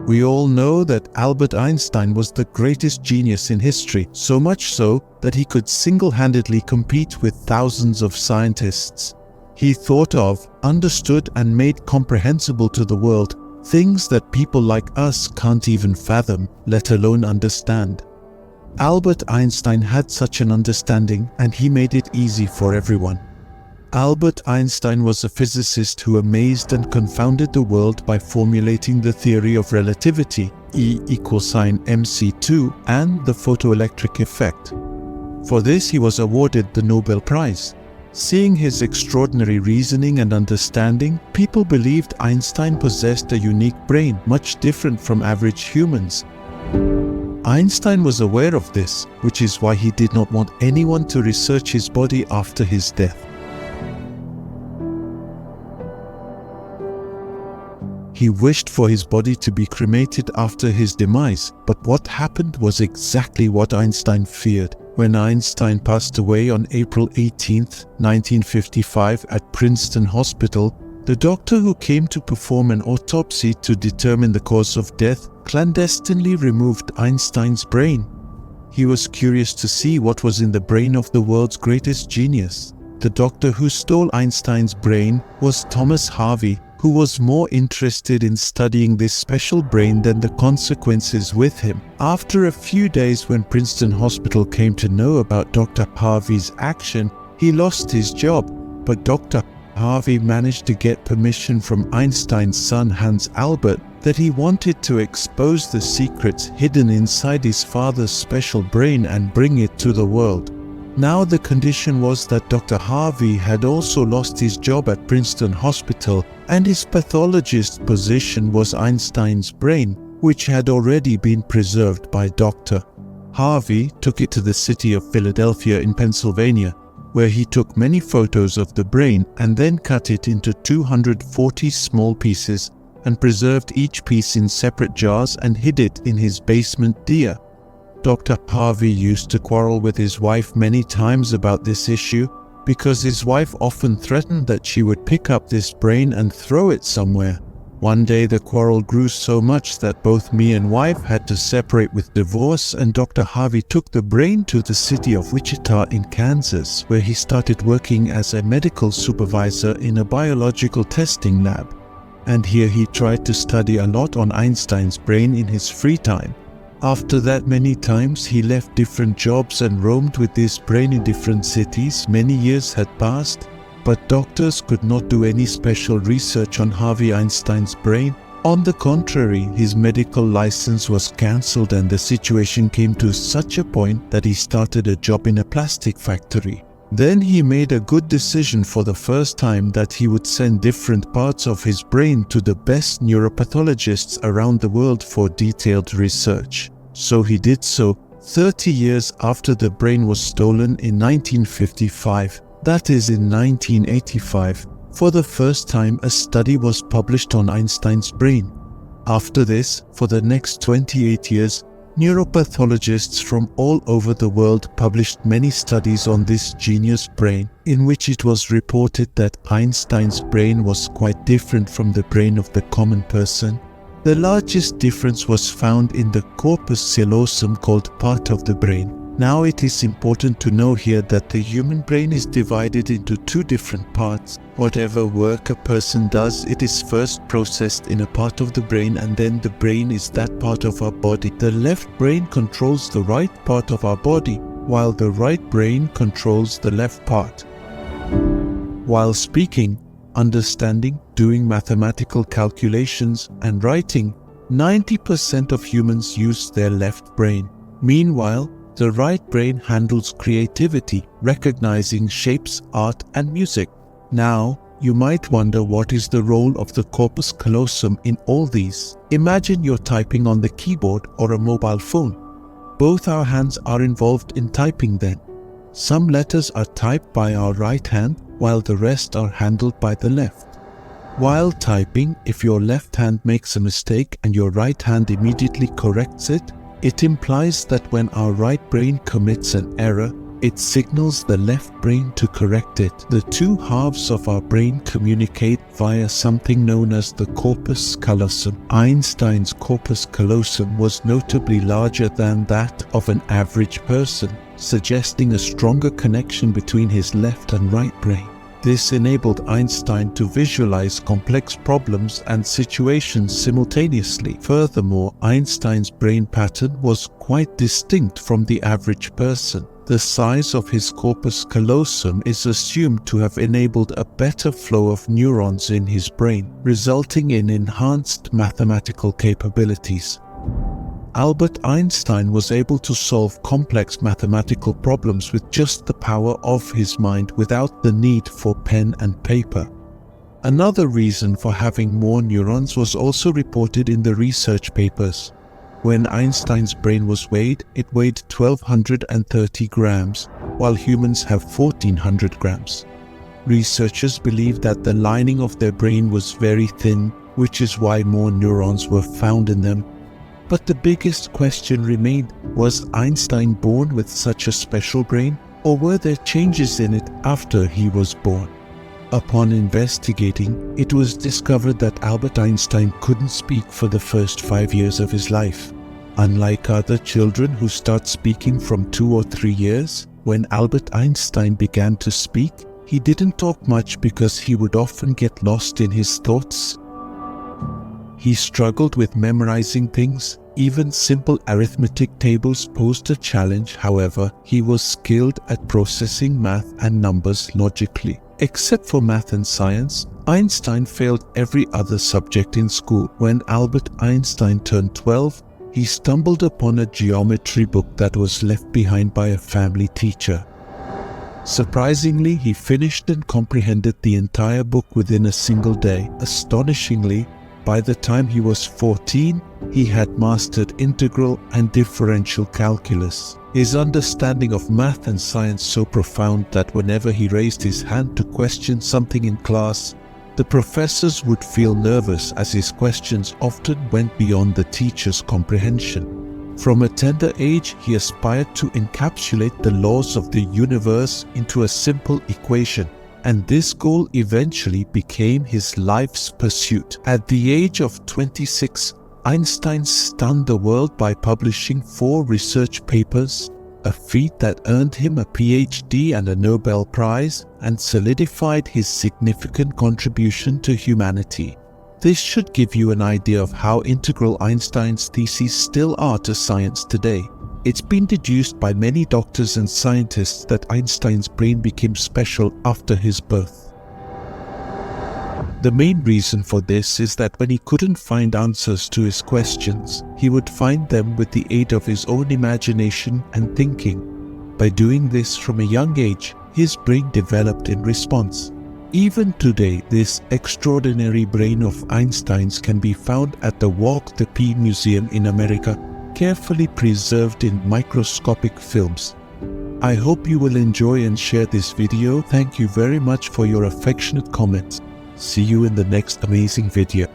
We all know that Albert Einstein was the greatest genius in history, so much so that he could single-handedly compete with thousands of scientists. He thought of, understood, and made comprehensible to the world things that people like us can't even fathom, let alone understand. Albert Einstein had such an understanding, and he made it easy for everyone. Albert Einstein was a physicist who amazed and confounded the world by formulating the theory of relativity, E = mc2, and the photoelectric effect. For this he was awarded the Nobel Prize. Seeing his extraordinary reasoning and understanding, people believed Einstein possessed a unique brain, much different from average humans. Einstein was aware of this, which is why he did not want anyone to research his body after his death. He wished for his body to be cremated after his demise, but what happened was exactly what Einstein feared. When Einstein passed away on April 18, 1955 at Princeton Hospital, the doctor who came to perform an autopsy to determine the cause of death clandestinely removed Einstein's brain. He was curious to see what was in the brain of the world's greatest genius. The doctor who stole Einstein's brain was Thomas Harvey, who was more interested in studying this special brain than the consequences with him. After a few days, when Princeton Hospital came to know about Dr. Harvey's action, he lost his job, but Dr. Harvey managed to get permission from Einstein's son Hans Albert that he wanted to expose the secrets hidden inside his father's special brain and bring it to the world. Now the condition was that Dr. Harvey had also lost his job at Princeton Hospital, and his pathologist's position was Einstein's brain, which had already been preserved by Dr. Harvey took it to the city of Philadelphia in Pennsylvania, where he took many photos of the brain and then cut it into 240 small pieces and preserved each piece in separate jars and hid it in his basement deer. Dr. Harvey used to quarrel with his wife many times about this issue because his wife often threatened that she would pick up this brain and throw it somewhere. One day the quarrel grew so much that both me and wife had to separate with divorce, and Dr. Harvey took the brain to the city of Wichita in Kansas, where he started working as a medical supervisor in a biological testing lab. And here he tried to study a lot on Einstein's brain in his free time. After that, many times he left different jobs and roamed with this brain in different cities. Many years had passed, but doctors could not do any special research on Harvey Einstein's brain. On the contrary, his medical license was cancelled, and the situation came to such a point that he started a job in a plastic factory. Then he made a good decision for the first time that he would send different parts of his brain to the best neuropathologists around the world for detailed research. So he did so 30 years after the brain was stolen in 1955. That is, in 1985, for the first time a study was published on Einstein's brain. After this, for the next 28 years, neuropathologists from all over the world published many studies on this genius brain, in which it was reported that Einstein's brain was quite different from the brain of the common person. The largest difference was found in the corpus callosum, called part of the brain. Now it is important to know here that the human brain is divided into two different parts. Whatever work a person does, it is first processed in a part of the brain, and then the brain is that part of our body. The left brain controls the right part of our body, while the right brain controls the left part. While speaking, understanding, doing mathematical calculations, and writing, 90% of humans use their left brain. Meanwhile, the right brain handles creativity, recognizing shapes, art, and music. Now, you might wonder, what is the role of the corpus callosum in all these? Imagine you're typing on the keyboard or a mobile phone. Both our hands are involved in typing then. Some letters are typed by our right hand, while the rest are handled by the left. While typing, if your left hand makes a mistake and your right hand immediately corrects it, it implies that when our right brain commits an error, It signals the left brain to correct it. The two halves of our brain communicate via something known as the corpus callosum. Einstein's corpus callosum was notably larger than that of an average person, suggesting a stronger connection between his left and right brain. This enabled Einstein to visualize complex problems and situations simultaneously. Furthermore, Einstein's brain pattern was quite distinct from the average person. The size of his corpus callosum is assumed to have enabled a better flow of neurons in his brain, resulting in enhanced mathematical capabilities. Albert Einstein was able to solve complex mathematical problems with just the power of his mind without the need for pen and paper. Another reason for having more neurons was also reported in the research papers. When Einstein's brain was weighed, it weighed 1,230 grams, while humans have 1,400 grams. Researchers believe that the lining of their brain was very thin, which is why more neurons were found in them. But the biggest question remained, was Einstein born with such a special brain, or were there changes in it after he was born? Upon investigating, it was discovered that Albert Einstein couldn't speak for the first 5 years of his life. Unlike other children who start speaking from 2 or 3 years, when Albert Einstein began to speak, he didn't talk much because he would often get lost in his thoughts. He struggled with memorizing things. Even simple arithmetic tables posed a challenge. However, he was skilled at processing math and numbers logically. Except for math and science, Einstein failed every other subject in school. When Albert Einstein turned 12, he stumbled upon a geometry book that was left behind by a family teacher. Surprisingly, he finished and comprehended the entire book within a single day. Astonishingly, by the time he was 14, he had mastered integral and differential calculus. His understanding of math and science so profound that whenever he raised his hand to question something in class, the professors would feel nervous as his questions often went beyond the teacher's comprehension. From a tender age, he aspired to encapsulate the laws of the universe into a simple equation, and this goal eventually became his life's pursuit. At the age of 26, Einstein stunned the world by publishing 4 research papers, a feat that earned him a PhD and a Nobel Prize and solidified his significant contribution to humanity. This should give you an idea of how integral Einstein's theses still are to science today. It's been deduced by many doctors and scientists that Einstein's brain became special after his birth. The main reason for this is that when he couldn't find answers to his questions, he would find them with the aid of his own imagination and thinking. By doing this from a young age, his brain developed in response. Even today, this extraordinary brain of Einstein's can be found at the Walk the Pea Museum in America, carefully preserved in microscopic films. I hope you will enjoy and share this video. Thank you very much for your affectionate comments. See you in the next amazing video.